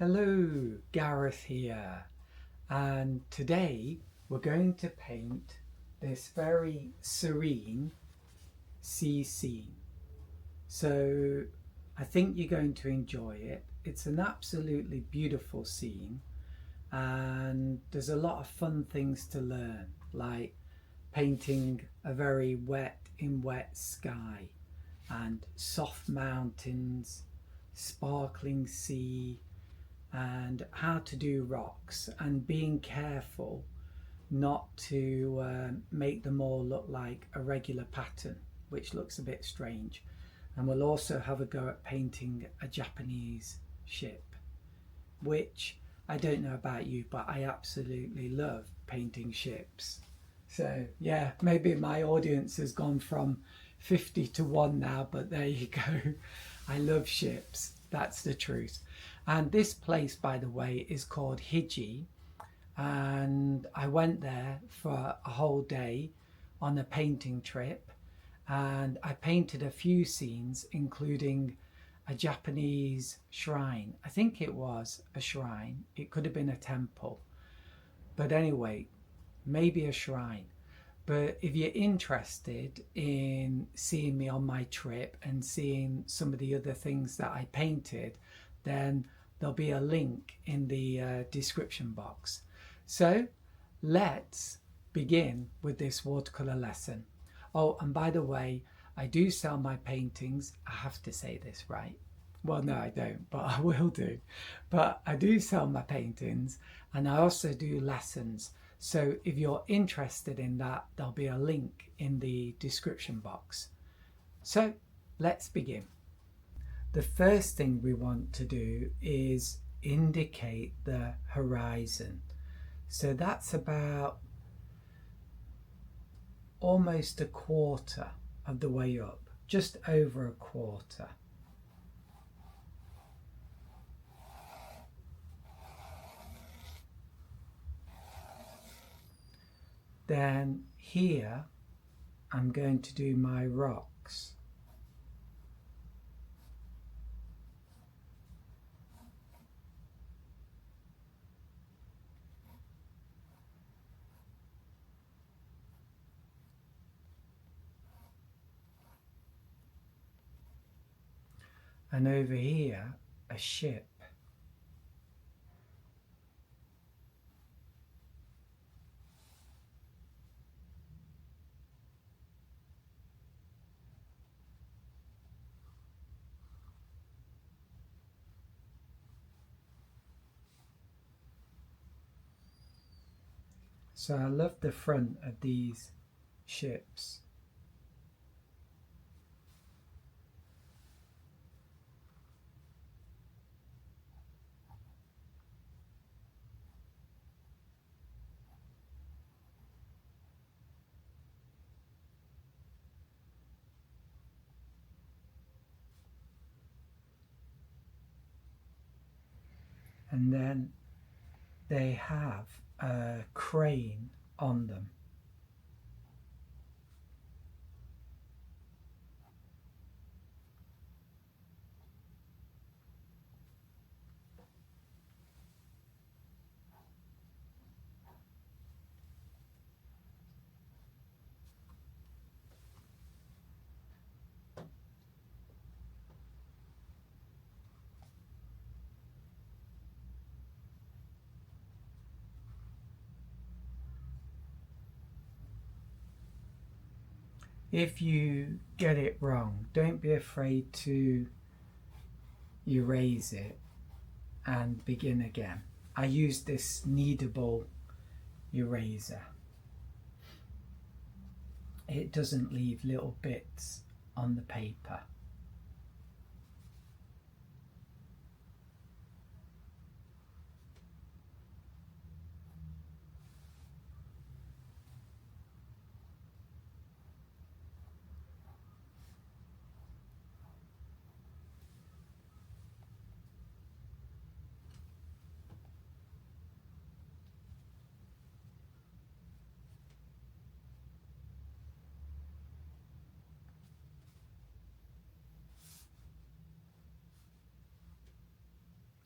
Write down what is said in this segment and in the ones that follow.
Hello, Gareth here, and today we're going to paint this very serene sea scene. So I think you're going to enjoy it. It's an absolutely beautiful scene and there's a lot of fun things to learn, like painting a very wet sky and soft mountains, sparkling sea, and how to do rocks and being careful not to make them all look like a regular pattern, which looks a bit strange. And we'll also have a go at painting a Japanese ship, which I don't know about you, but I absolutely love painting ships. So yeah, maybe my audience has gone from 50 to 1 now, but there you go. I love ships, that's the truth. And this place, by the way, is called Hiji, and I went there for a whole day on a painting trip, and I painted a few scenes, including a Japanese shrine. I think it was a shrine, it could have been a temple, but anyway, maybe a shrine. But if you're interested in seeing me on my trip and seeing some of the other things that I painted, then there'll be a link in the description box. So let's begin with this watercolor lesson. Oh, and by the way, I do sell my paintings. I have to say this, right? Well, no, I don't, but I will do. But I do sell my paintings, and I also do lessons. So if you're interested in that, there'll be a link in the description box. So let's begin. The first thing we want to do is indicate the horizon. So that's about almost a quarter of the way up, just over a quarter. Then here I'm going to do my rocks. And over here, a ship. So I love the front of these ships. And then they have a crane on them. If you get it wrong, don't be afraid to erase it and begin again. I use this kneadable eraser. It doesn't leave little bits on the paper.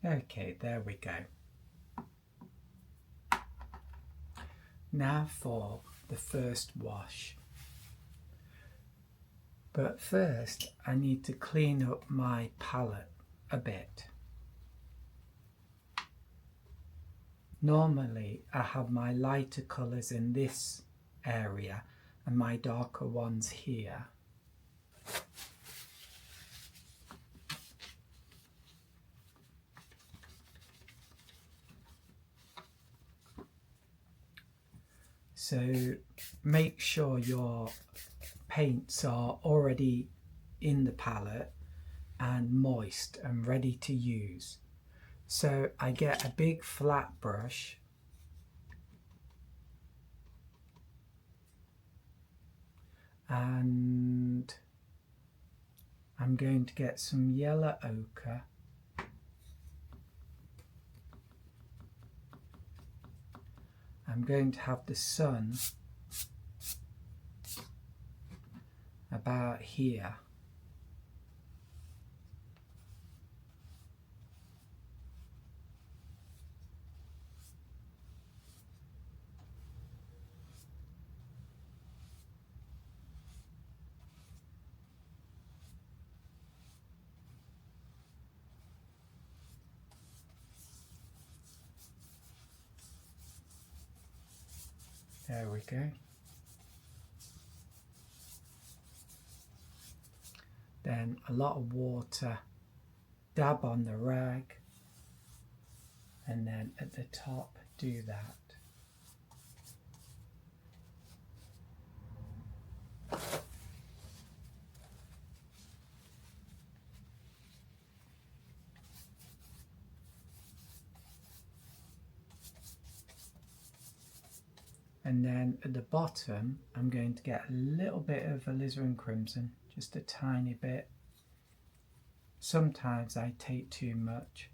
Okay, there we go. Now for the first wash. But first I need to clean up my palette a bit. Normally I have my lighter colours in this area and my darker ones here. So make sure your paints are already in the palette and moist and ready to use. So I get a big flat brush and I'm going to get some yellow ochre . I'm going to have the sun about here. There we go. Then a lot of water, dab on the rag, and then at the top do that. And then at the bottom I'm going to get a little bit of alizarin crimson, just a tiny bit. Sometimes I take too much.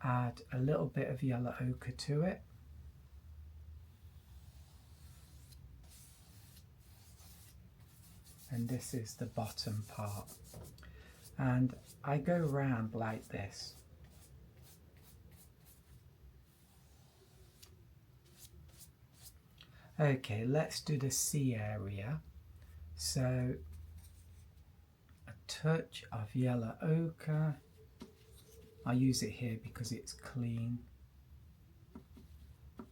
Add a little bit of yellow ochre to it. And this is the bottom part. And I go round like this. Okay, let's do the sea area. So a touch of yellow ochre. I use it here because it's clean.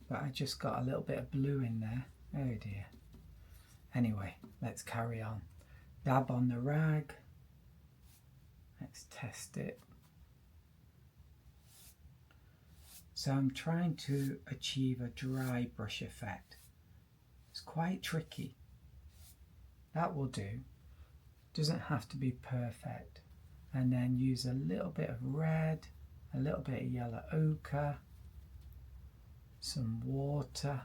But I just got a little bit of blue in there. Oh dear. Anyway, let's carry on. Dab on the rag. Let's test it. So I'm trying to achieve a dry brush effect. It's quite tricky. That will do. Doesn't have to be perfect. And then use a little bit of red, a little bit of yellow ochre, some water.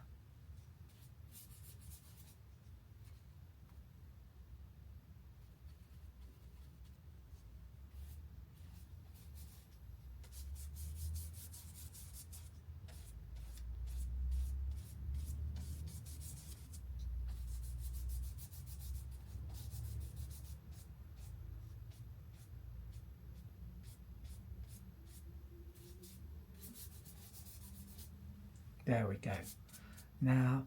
There we go. Now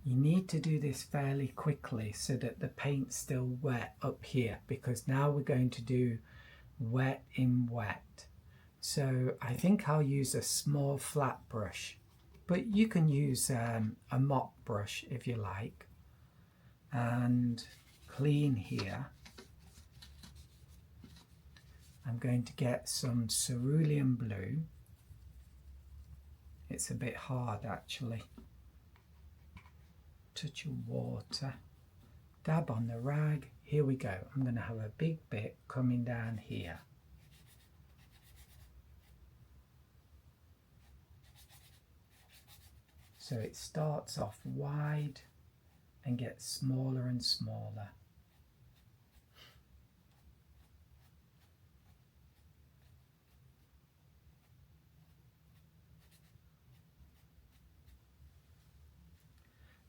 you need to do this fairly quickly so that the paint's still wet up here, because now we're going to do wet in wet. So I think I'll use a small flat brush, but you can use a mop brush if you like, and clean here. I'm going to get some cerulean blue. It's a bit hard actually. Touch of water, dab on the rag. Here we go. I'm going to have a big bit coming down here. So it starts off wide and gets smaller and smaller.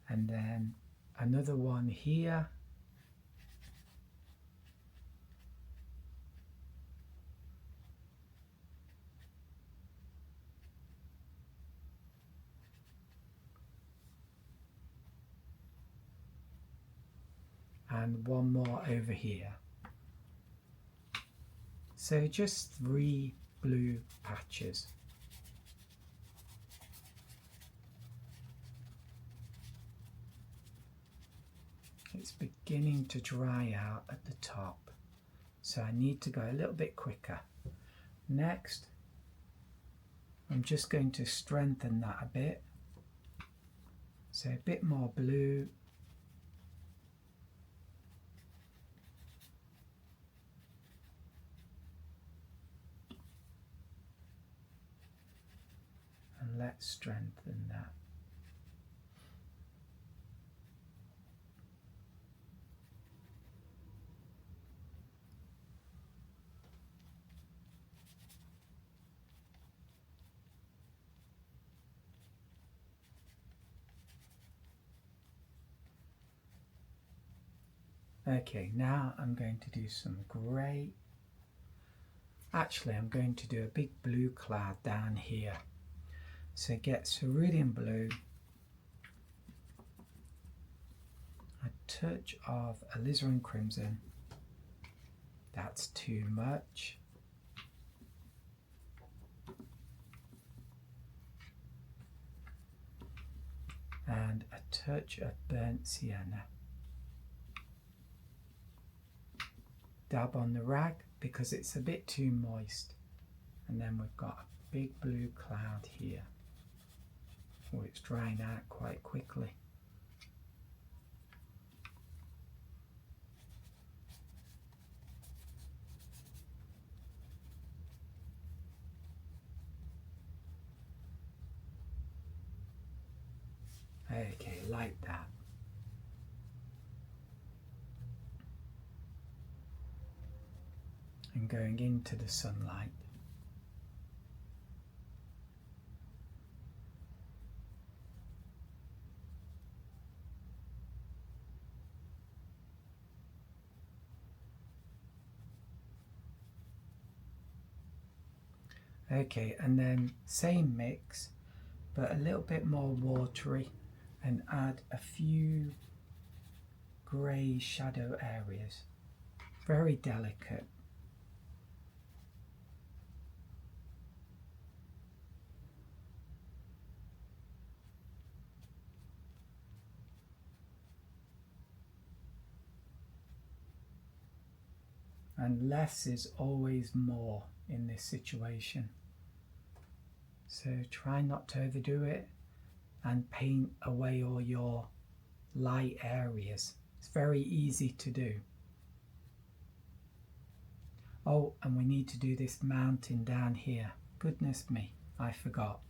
And then another one here. and one more over here. So just 3 blue patches. It's beginning to dry out at the top, so I need to go a little bit quicker. Next, I'm just going to strengthen that a bit. So a bit more blue. And let's strengthen that. Okay, now I'm going to do some grey. Actually, I'm going to do a big blue cloud down here. So get cerulean blue, a touch of alizarin crimson. That's too much. And a touch of burnt sienna. Dab on the rag because it's a bit too moist, and then we've got a big blue cloud here. Oh, it's drying out quite quickly. Okay, like that. And going into the sunlight. Okay, and then same mix, but a little bit more watery, and add a few grey shadow areas. Very delicate. And less is always more in this situation. So try not to overdo it and paint away all your light areas. It's very easy to do. Oh, and we need to do this mountain down here. Goodness me, I forgot.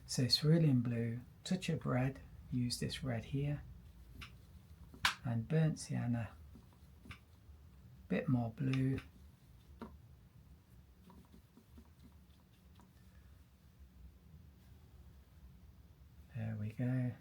So cerulean blue, touch of red, use this red here, and burnt sienna. Bit more blue. There we go.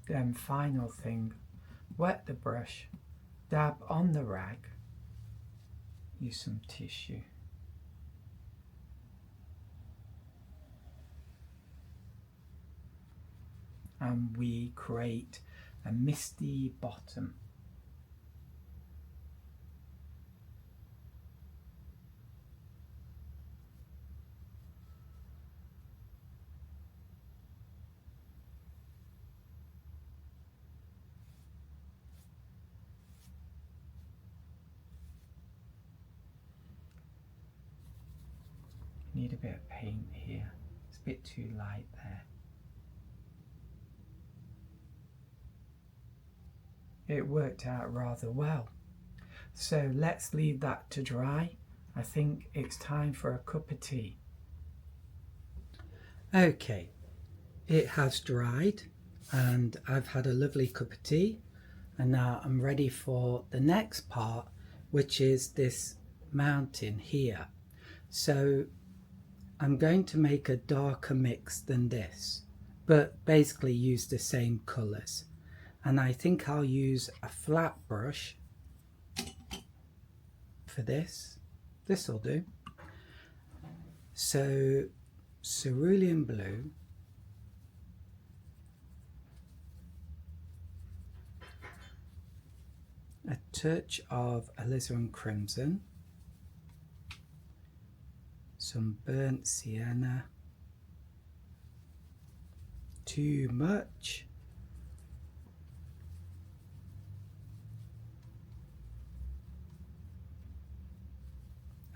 Then final thing, wet the brush, dab on the rag, use some tissue. And we create a misty bottom. Need a bit of paint here. It's a bit too light there. It worked out rather well. So let's leave that to dry. I think it's time for a cup of tea. Okay, it has dried and I've had a lovely cup of tea, and now I'm ready for the next part, which is this mountain here. So I'm going to make a darker mix than this, but basically use the same colours. And I think I'll use a flat brush for this. This will do. So cerulean blue, a touch of alizarin crimson, some burnt sienna, too much,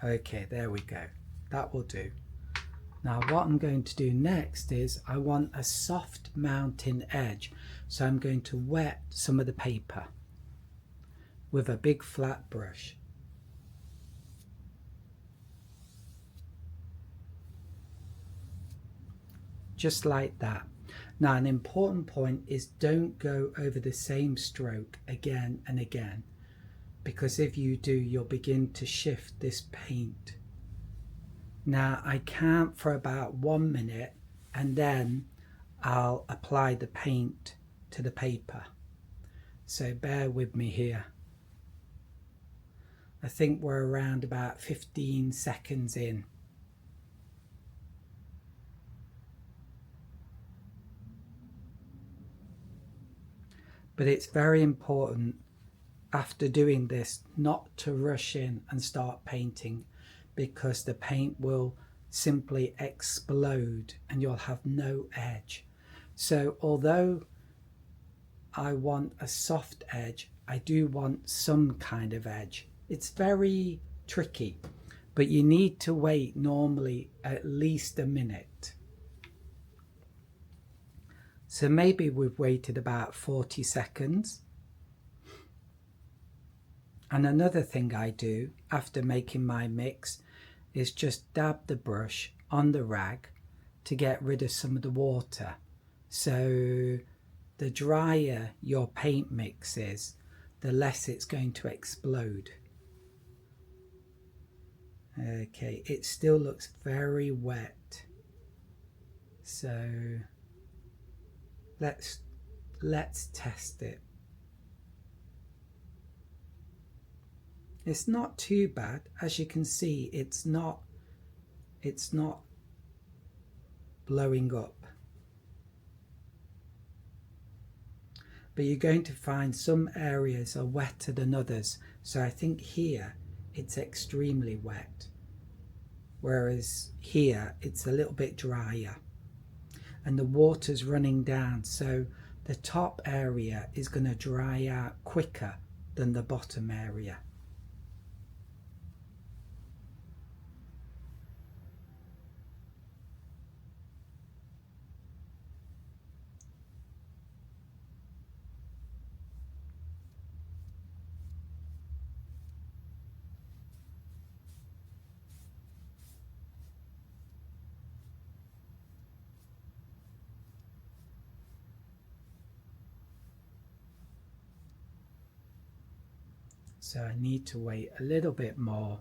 okay, there we go, that will do. Now what I'm going to do next is I want a soft mountain edge, so I'm going to wet some of the paper with a big flat brush. Just like that. Now an important point is don't go over the same stroke again and again, because if you do, you'll begin to shift this paint. Now I count for about 1 minute and then I'll apply the paint to the paper. So bear with me here. I think we're around about 15 seconds in. But it's very important after doing this not to rush in and start painting, because the paint will simply explode and you'll have no edge. So although I want a soft edge, I do want some kind of edge. It's very tricky, but you need to wait normally at least a minute. So maybe we've waited about 40 seconds. And another thing I do after making my mix is just dab the brush on the rag to get rid of some of the water. So the drier your paint mix is, the less it's going to explode. Okay, it still looks very wet. So let's test it. It's not too bad. As you can see, it's not blowing up. But you're going to find some areas are wetter than others. So I think here it's extremely wet, whereas here it's a little bit drier and the water's running down, so the top area is going to dry out quicker than the bottom area. So I need to wait a little bit more.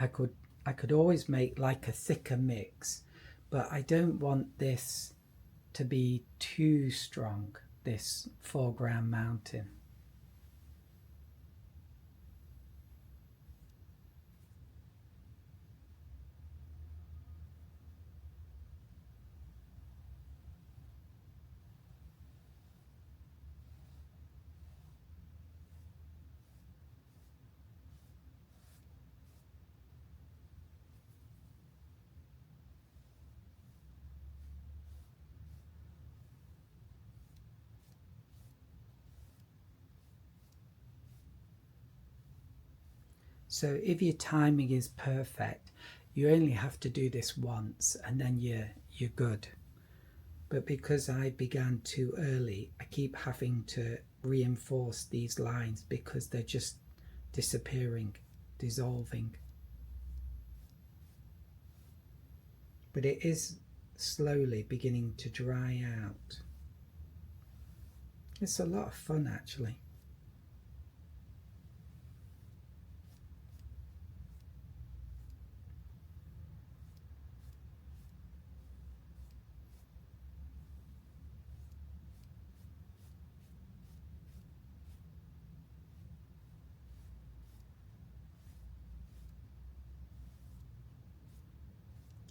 I could always make like a thicker mix, but I don't want this to be too strong, this foreground mountain. So if your timing is perfect, you only have to do this once and then you're good. But because I began too early, I keep having to reinforce these lines because they're just disappearing, dissolving. but it is slowly beginning to dry out. It's a lot of fun actually.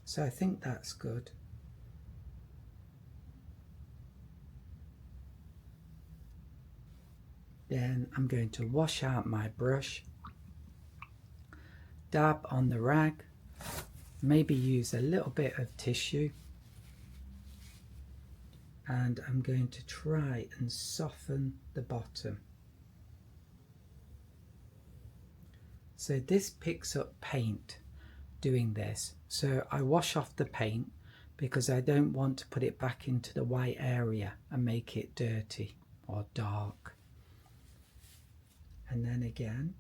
So I think that's good. Then I'm going to wash out my brush, dab on the rag, maybe use a little bit of tissue, and I'm going to try and soften the bottom. So this picks up paint doing this, so I wash off the paint because I don't want to put it back into the white area and make it dirty or dark. And then again,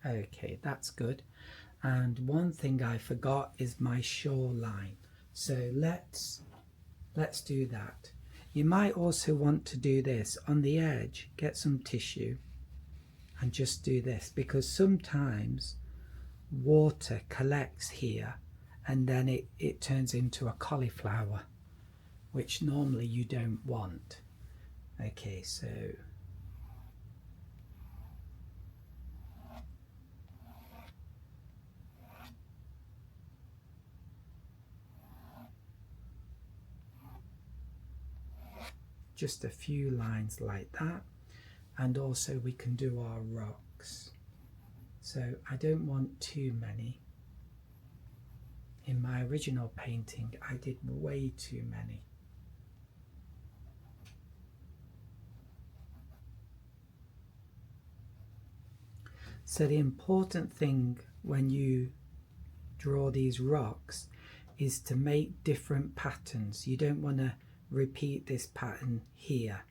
okay, that's good. And one thing I forgot is my shoreline. So let's do that. You might also want to do this on the edge, get some tissue and just do this, because sometimes water collects here and then it turns into a cauliflower, which normally you don't want. Okay, so just a few lines like that. And also we can do our rocks. So I don't want too many. In my original painting I did way too many. So the important thing when you draw these rocks is to make different patterns. You don't want to repeat this pattern here.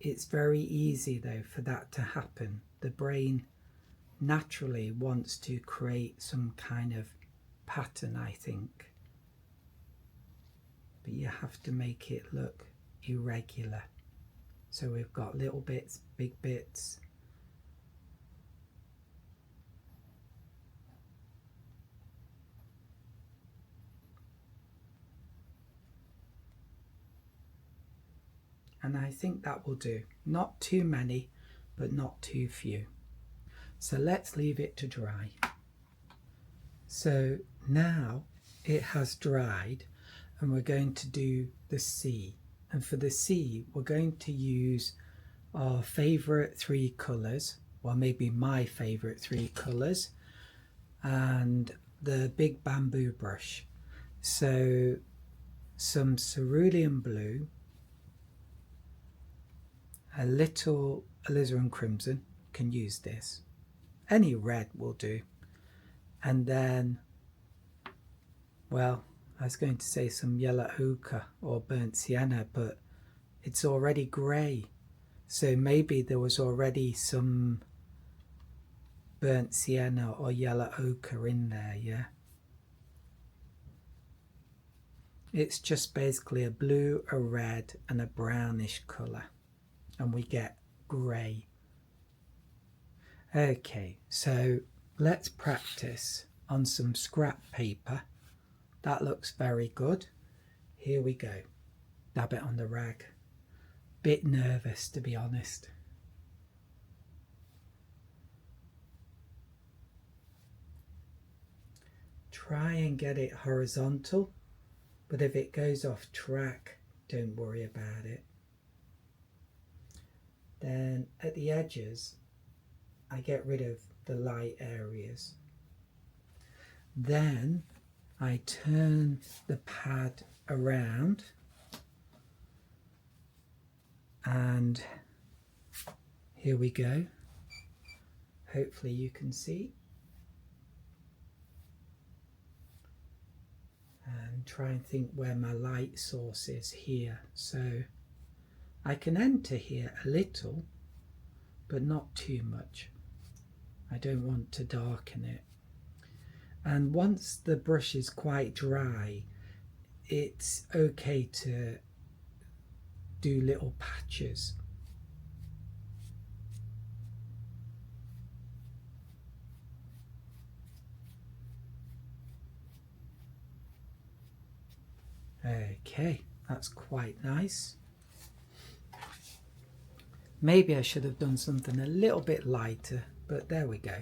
It's very easy though for that to happen. The brain naturally wants to create some kind of pattern, I think, but you have to make it look irregular. So we've got little bits, big bits. And I think that will do. Not too many, but not too few. So let's leave it to dry. So now it has dried and we're going to do the sea. And for the sea, we're going to use our favourite three colours, well maybe my favourite three colours, and the big bamboo brush. So some cerulean blue, a little alizarin crimson, can use this, any red will do, and then, well, I was going to say some yellow ochre or burnt sienna, but it's already grey, so maybe there was already some burnt sienna or yellow ochre in there, yeah. It's just basically a blue, a red and a brownish colour, and we get grey. Okay, so let's practice on some scrap paper. That looks very good. Here we go. Dab it on the rag. Bit nervous, to be honest. Try and get it horizontal, but if it goes off track, don't worry about it. Then at the edges, I get rid of the light areas. Then I turn the pad around and here we go. Hopefully you can see. And try and think where my light source is here. So I can enter here a little, but not too much. I don't want to darken it. And once the brush is quite dry, it's okay to do little patches. Okay, that's quite nice. Maybe I should have done something a little bit lighter, but there we go.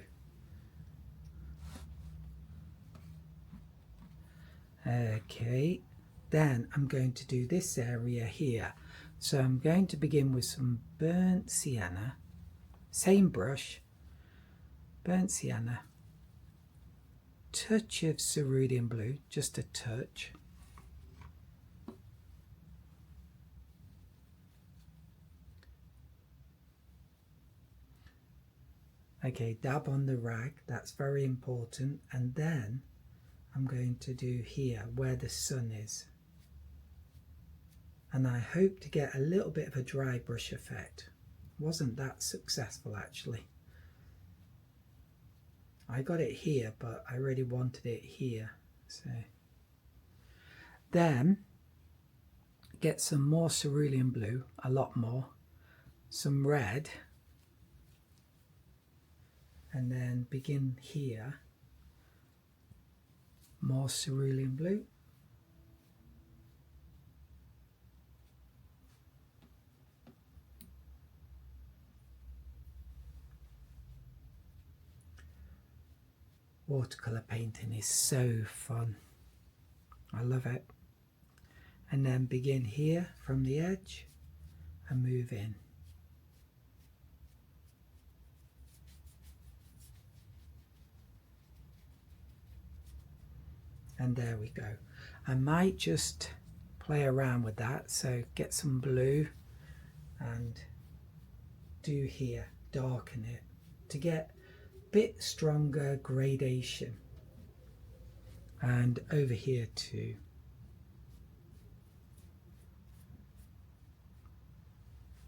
Okay, then I'm going to do this area here. So I'm going to begin with some burnt sienna, same brush, burnt sienna, touch of cerulean blue, just a touch. Okay, dab on the rag, that's very important. And then I'm going to do here where the sun is. And I hope to get a little bit of a dry brush effect. Wasn't that successful actually. I got it here, but I really wanted it here. So then get some more cerulean blue, a lot more, some red, and then begin here, more cerulean blue, watercolor painting is so fun, I love it. And then begin here from the edge and move in. And there we go. I might just play around with that, so get some blue and do here, darken it to get a bit stronger gradation, and over here too.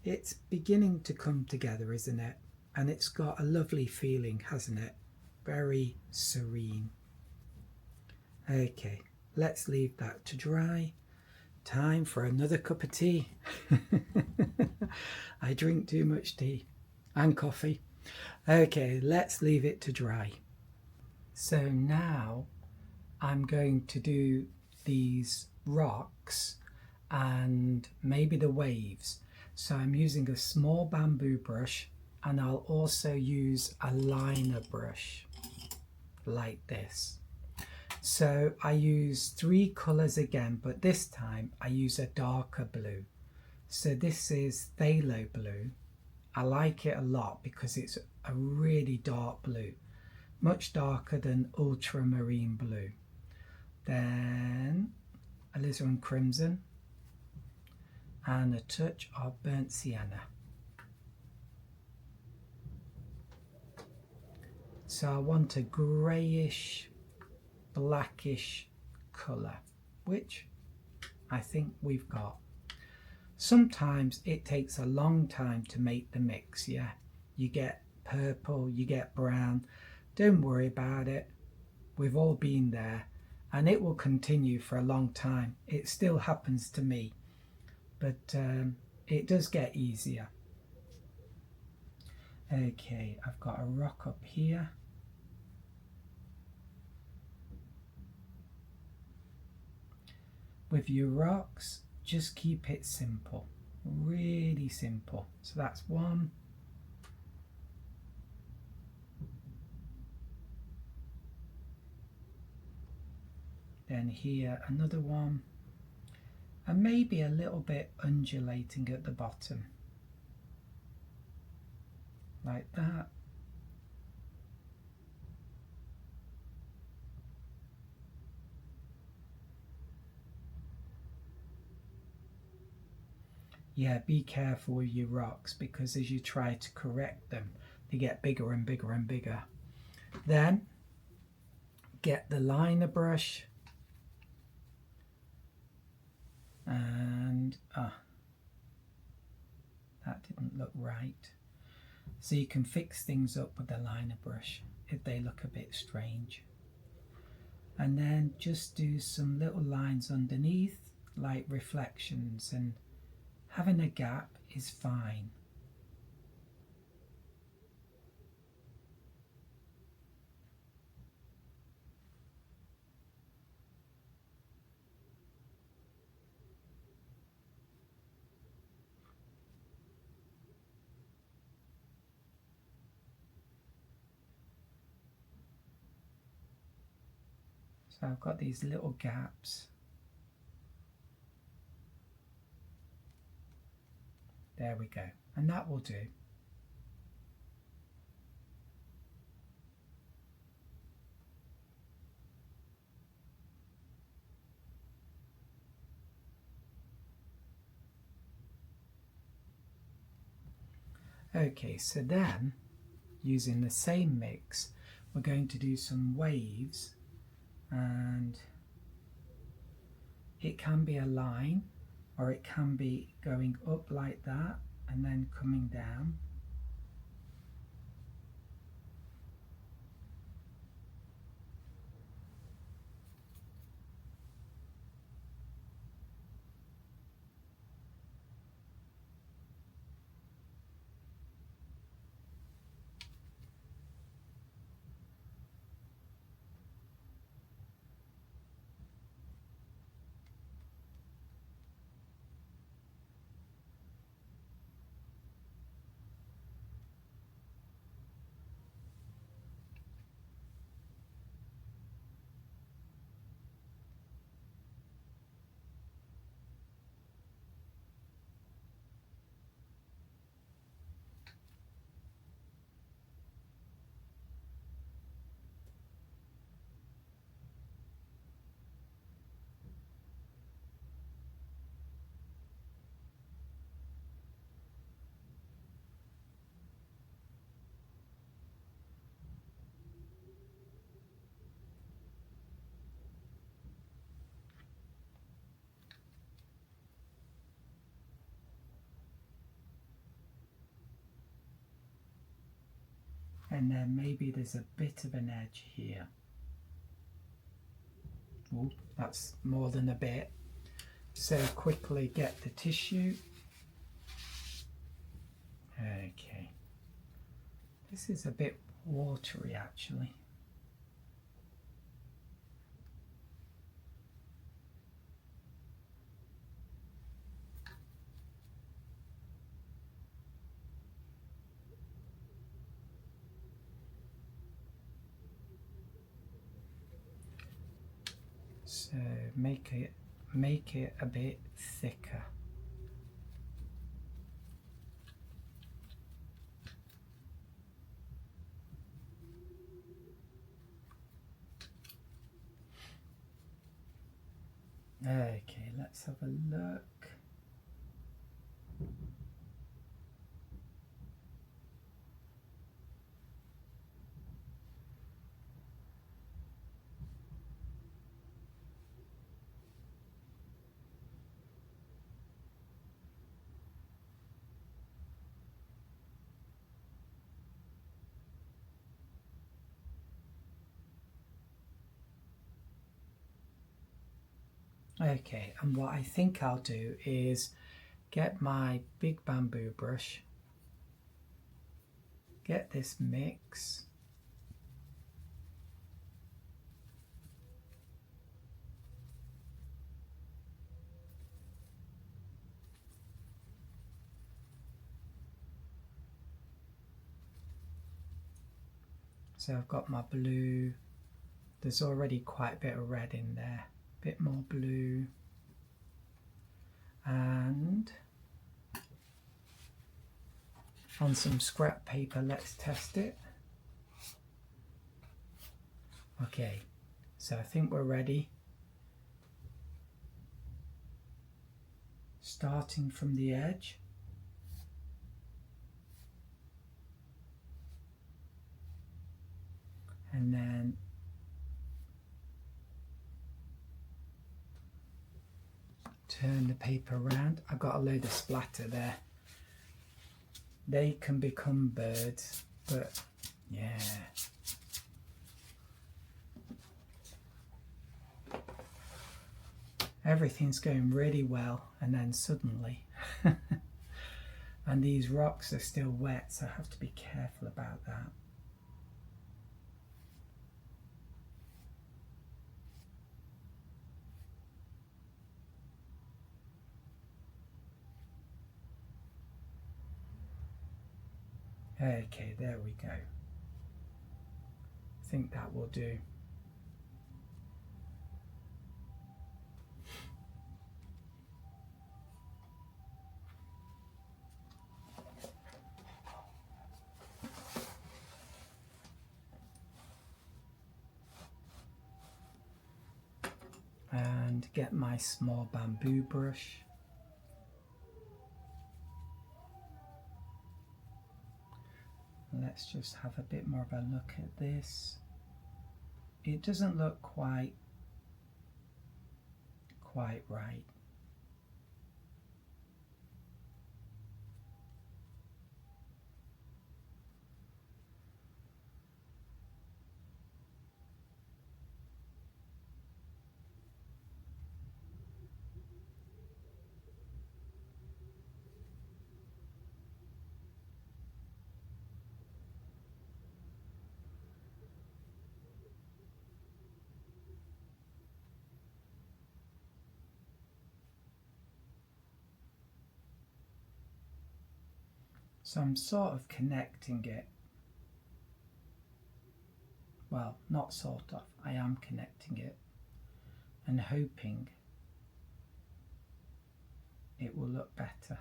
It's beginning to come together, isn't it? And it's got a lovely feeling, hasn't it? Very serene. Okay, let's leave that to dry. Time for another cup of tea. I drink too much tea and coffee. Okay, let's leave it to dry. So now I'm going to do these rocks and maybe the waves. So I'm using a small bamboo brush, and I'll also use a liner brush like this. So I use 3 colours again, but this time I use a darker blue. So this is Phthalo blue. I like it a lot because it's a really dark blue, much darker than ultramarine blue. Then Alizarin crimson and a touch of burnt sienna. So I want a greyish, blackish colour, which I think we've got. Sometimes it takes a long time to make the mix, yeah. You get purple, you get brown. Don't worry about it. We've all been there, and it will continue for a long time. It still happens to me, but it does get easier. Okay, I've got a rock up here. With your rocks, just keep it simple, really simple. So that's one. Then here another one, and maybe a little bit undulating at the bottom, like that. Yeah, be careful with your rocks, because as you try to correct them, they get bigger and bigger and bigger. Then get the liner brush and that didn't look right. So you can fix things up with the liner brush if they look a bit strange. And then just do some little lines underneath, like reflections, and having a gap is fine. So I've got these little gaps. There we go. And that will do. Okay, so then using the same mix, we're going to do some waves, and it can be a line or it can be going up like that and then coming down. And then maybe there's a bit of an edge here. Oh, that's more than a bit. So quickly get the tissue. Okay. This is a bit watery actually. So make it a bit thicker. Okay, let's have a look. Okay, and what I think I'll do is get my big bamboo brush, get this mix, so I've got my blue, there's already quite a bit of red in there, a bit more blue, and on some scrap paper let's test it. Okay, so I think we're ready. starting from the edge. And then turn the paper around. I've got a load of splatter there. They can become birds, but yeah. Everything's going really well, and then suddenly and these rocks are still wet, so I have to be careful about that. Okay, there we go. I think that will do. And get my small bamboo brush. Let's just have a bit more of a look at this. It doesn't look quite right. So I'm sort of connecting it. Well, not sort of, I am connecting it and hoping it will look better.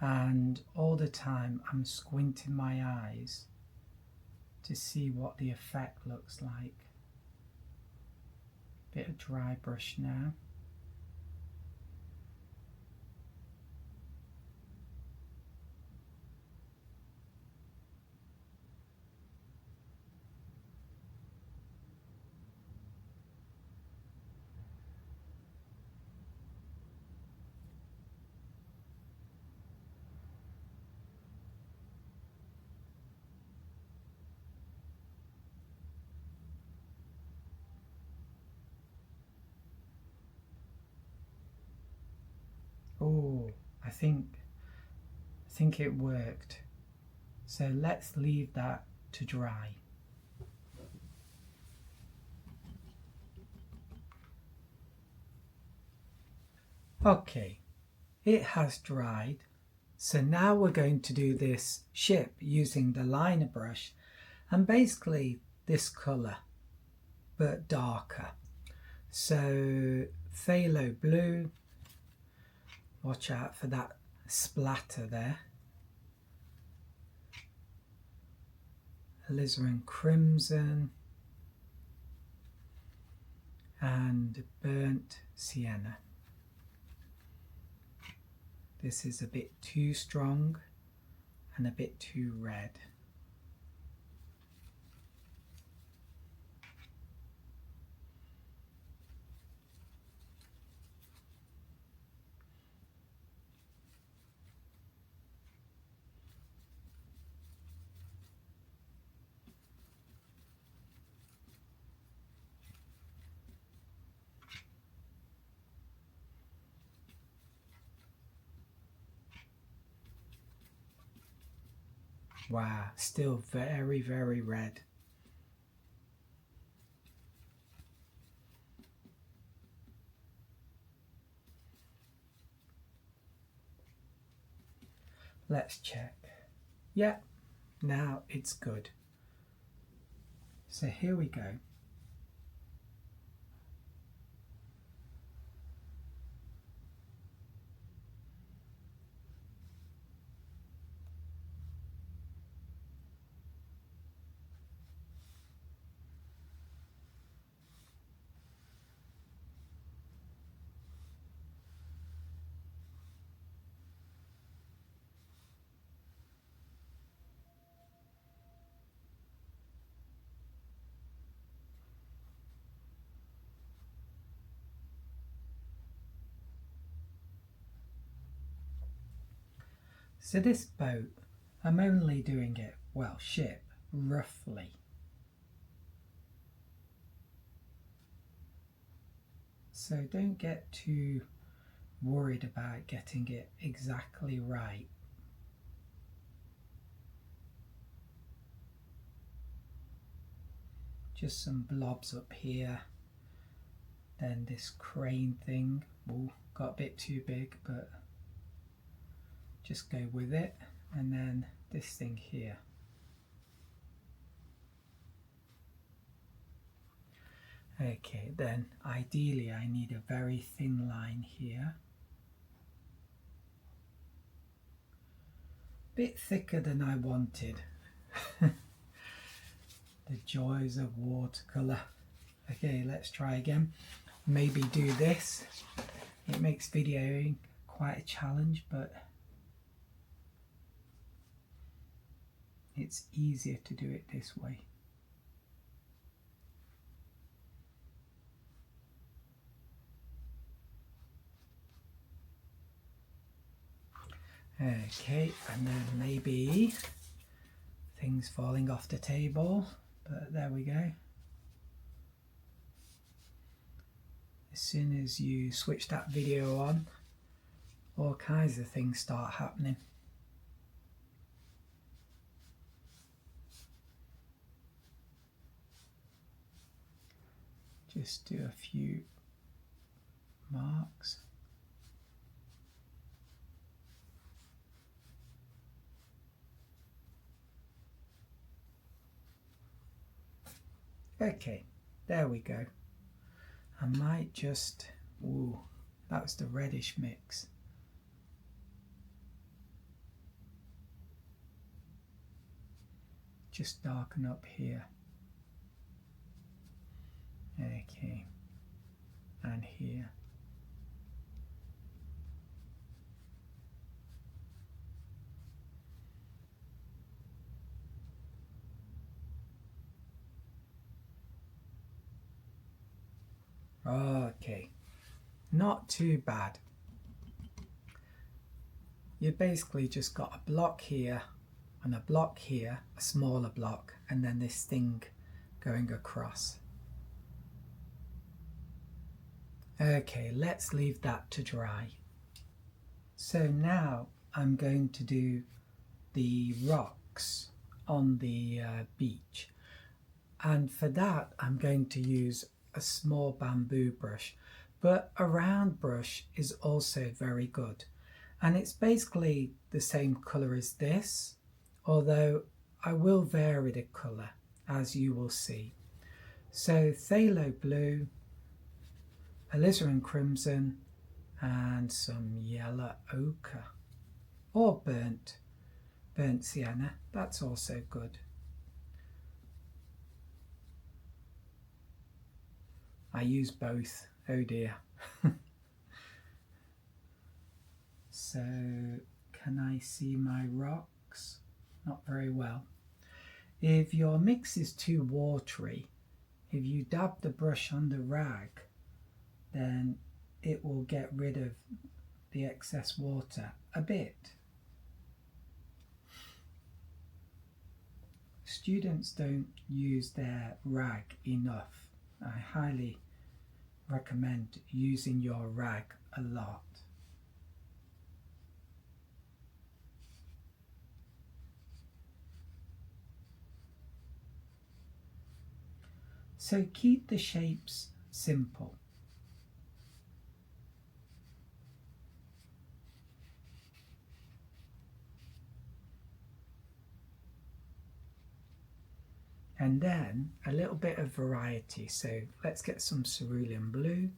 And all the time I'm squinting my eyes to see what the effect looks like. Bit of dry brush now. Oh, I think it worked. So let's leave that to dry. Okay, it has dried. So now we're going to do this ship using the liner brush and basically this colour, but darker. So phthalo blue, watch out for that splatter there. Alizarin crimson and burnt sienna. This is a bit too strong and a bit too red. Wow, still very, very red. Let's check. Yeah, now it's good. So here we go. So this boat, I'm only doing it, well, ship, roughly. So don't get too worried about getting it exactly right. Just some blobs up here. Then this crane thing, ooh, got a bit too big, but just go with it. And then this thing here. Okay, then ideally I need a very thin line here. Bit thicker than I wanted. The joys of watercolor. Okay, let's try again. Maybe do this. It makes videoing quite a challenge, but it's easier to do it this way. Okay, and then maybe things falling off the table, but there we go. As soon as you switch that video on, all kinds of things start happening. Just do a few marks. Okay, there we go. I might just, ooh, that was the reddish mix. Just darken up here. Okay, and here. Okay, not too bad. You basically just got a block here and a block here, a smaller block, and then this thing going across. Okay, let's leave that to dry. So now I'm going to do the rocks on the beach, and for that I'm going to use a small bamboo brush, but a round brush is also very good, and it's basically the same colour as this, although I will vary the colour as you will see. So phthalo blue, alizarin crimson, and some yellow ochre or burnt sienna, that's also good. I use both, oh dear. So, can I see my rocks? Not very well. If your mix is too watery, if you dab the brush on the rag, then it will get rid of the excess water a bit. Students don't use their rag enough. I highly recommend using your rag a lot. So keep the shapes simple. and then a little bit of variety. So let's get some cerulean blue.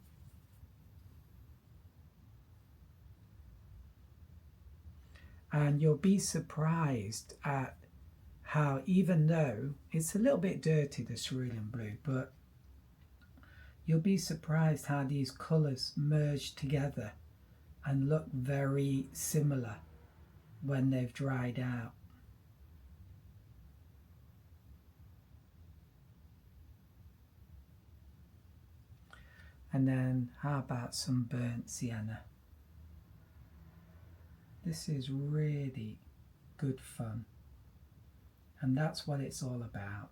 And you'll be surprised at how, even though it's a little bit dirty, the cerulean blue, but you'll be surprised how these colours merge together and look very similar when they've dried out. And then how about some burnt sienna? This is really good fun, and that's what it's all about.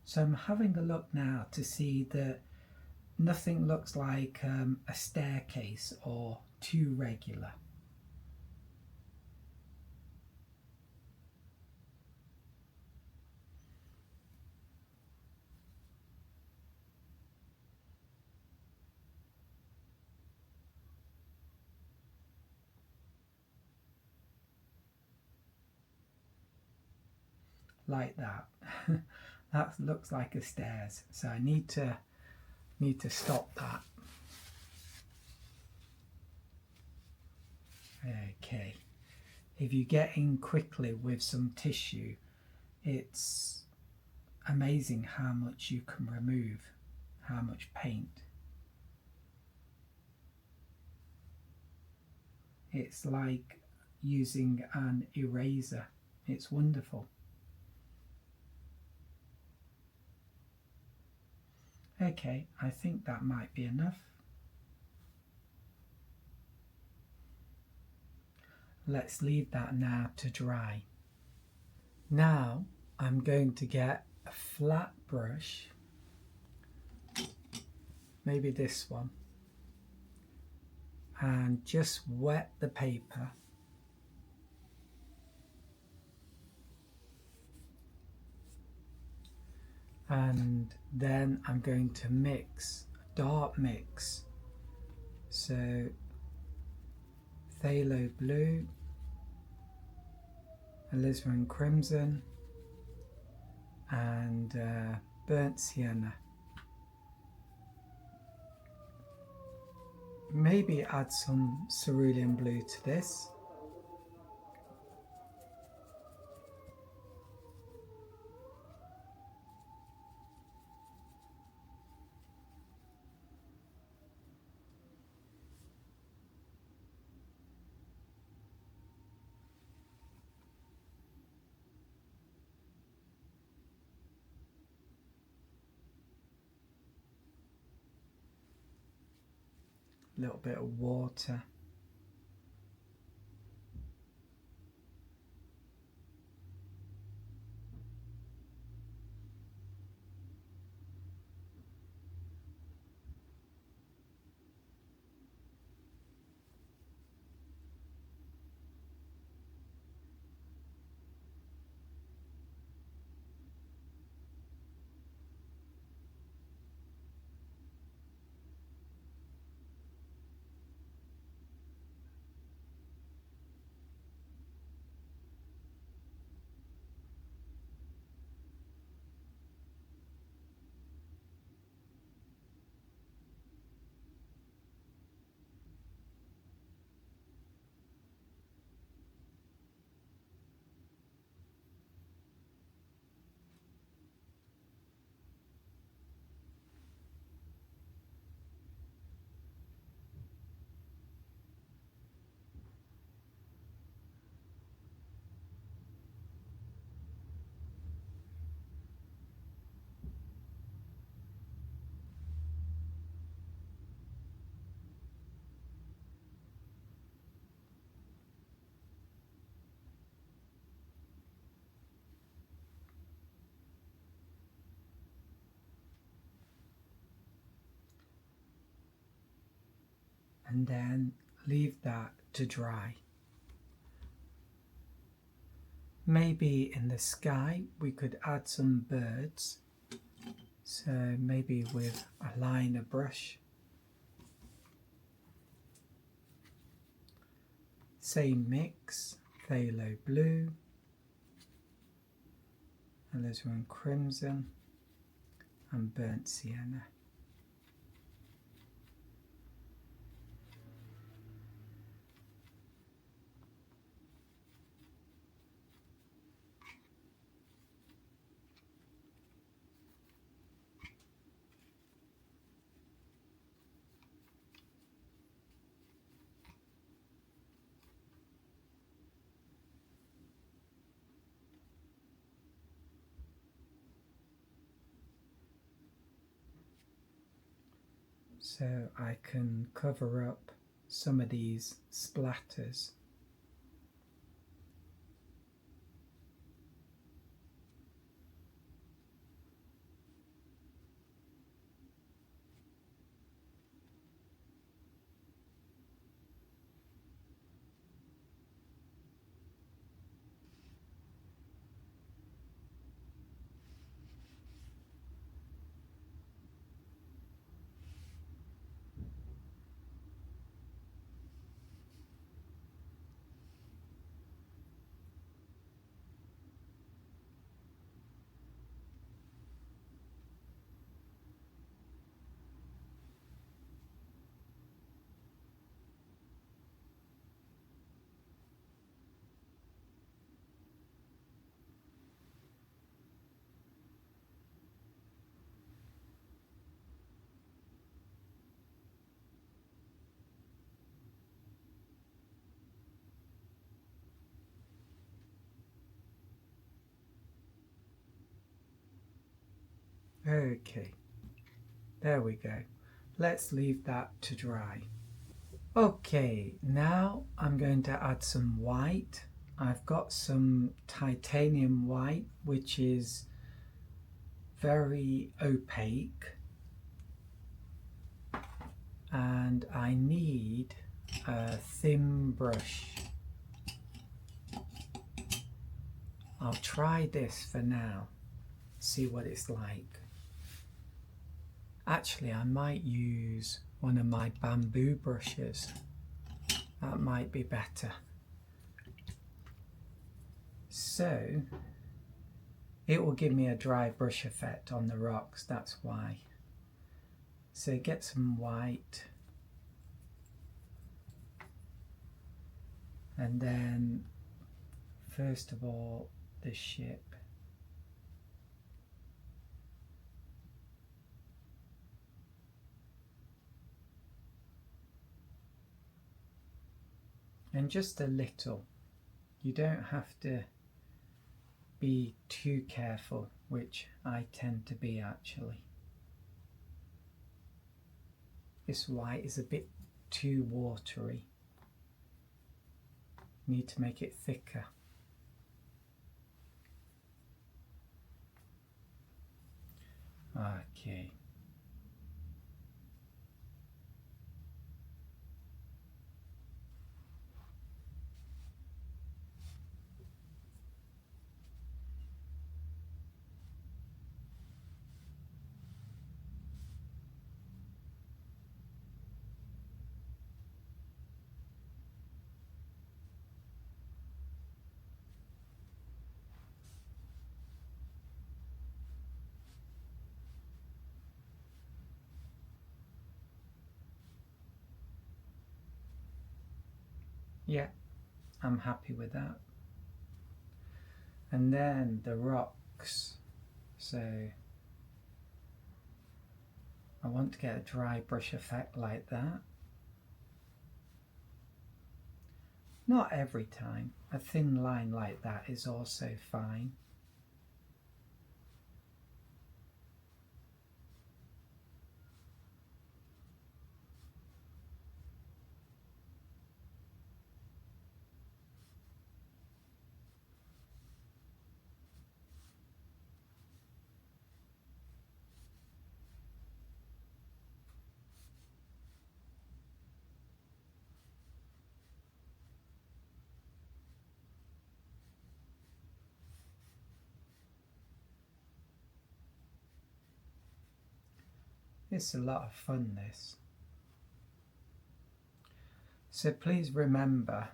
So I'm having a look now to see that nothing looks like a staircase or too regular. Like that. That looks like a stairs, so I need to stop that. Okay, if you get in quickly with some tissue, it's amazing how much you can remove, how much paint. It's like using an eraser. It's wonderful. Okay, I think that might be enough. Let's leave that now to dry. Now I'm going to get a flat brush, maybe this one, and just wet the paper. And then I'm going to mix, dark mix, so Phthalo blue, Alizarin crimson, and burnt sienna. Maybe add some cerulean blue to this. A little bit of water. And then leave that to dry. Maybe in the sky we could add some birds, so maybe with a liner brush. Same mix, Phthalo blue, Alizarin crimson, and burnt sienna. So I can cover up some of these splatters. Okay, there we go. Let's leave that to dry. Okay, now I'm going to add some white. I've got some titanium white, which is very opaque, and I need a thin brush. I'll try this for now, see what it's like. Actually, I might use one of my bamboo brushes. That might be better. So it will give me a dry brush effect on the rocks, that's why. So get some white, and then first of all the ship. And just a little. You don't have to be too careful, which I tend to be actually. This white is a bit too watery. Need to make it thicker. Okay. Yeah, I'm happy with that. And then the rocks. So I want to get a dry brush effect like that. Not every time. A thin line like that is also fine. It's a lot of fun, this. So please remember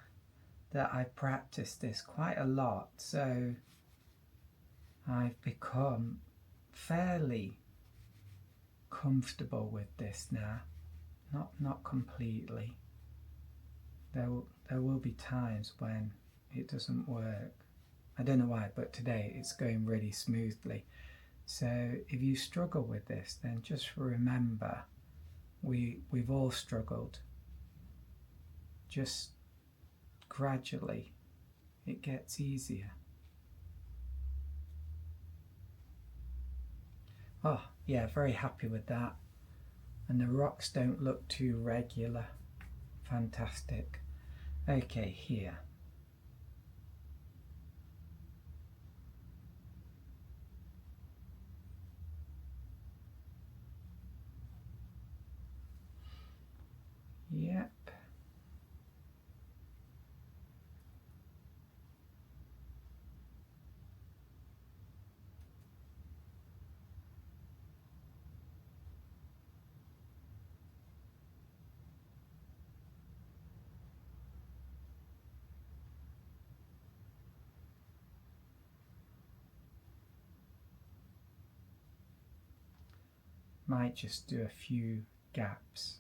that I practiced this quite a lot, so I've become fairly comfortable with this now. Not completely. There will be times when it doesn't work. I don't know why, but today it's going really smoothly. So if you struggle with this, then just remember we've all struggled. Just gradually it gets easier. Oh yeah, very happy with that. And the rocks don't look too regular. Fantastic. Okay, here. Yep. Might just do a few gaps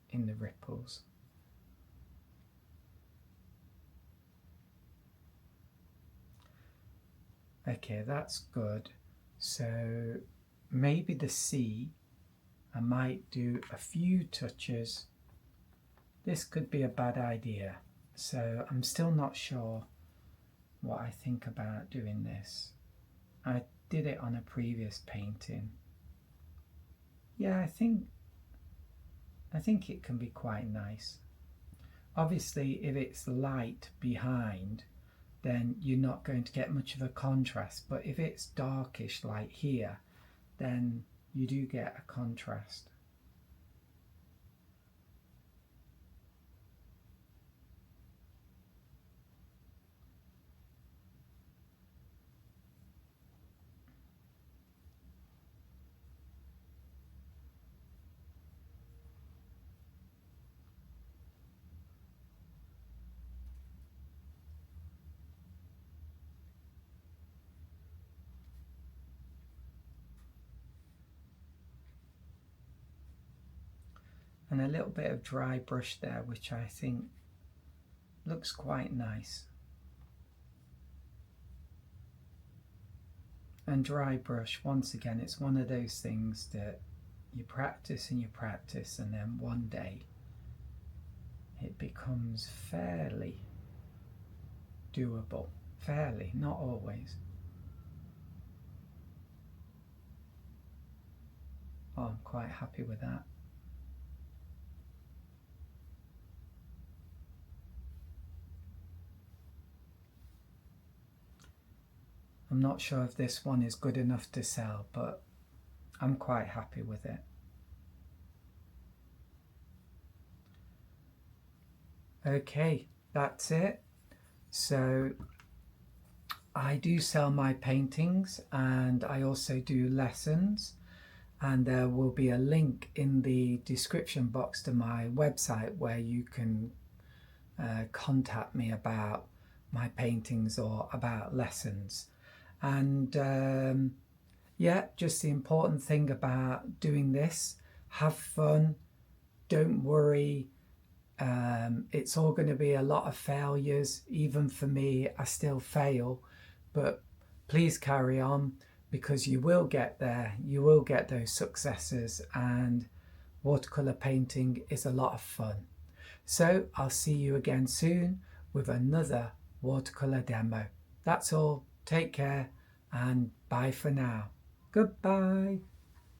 in the ripples. Okay, that's good. So maybe the sea, I might do a few touches. This could be a bad idea, so I'm still not sure what I think about doing this. I did it on a previous painting. Yeah, I think it can be quite nice. Obviously, if it's light behind, then you're not going to get much of a contrast. But if it's darkish like here, then you do get a contrast. And a little bit of dry brush there, which I think looks quite nice. And dry brush, once again, it's one of those things that you practice and you practice, and then one day it becomes fairly doable. Fairly, not always. Oh, I'm quite happy with that. I'm not sure if this one is good enough to sell, but I'm quite happy with it. Okay, that's it. So I do sell my paintings and I also do lessons, and there will be a link in the description box to my website where you can contact me about my paintings or about lessons. And yeah, just the important thing about doing this, have fun, don't worry. It's all going to be a lot of failures. Even for me, I still fail, but please carry on, because you will get there. You will get those successes, and watercolor painting is a lot of fun. So I'll see you again soon with another watercolor demo. That's all. Take care and bye for now. Goodbye.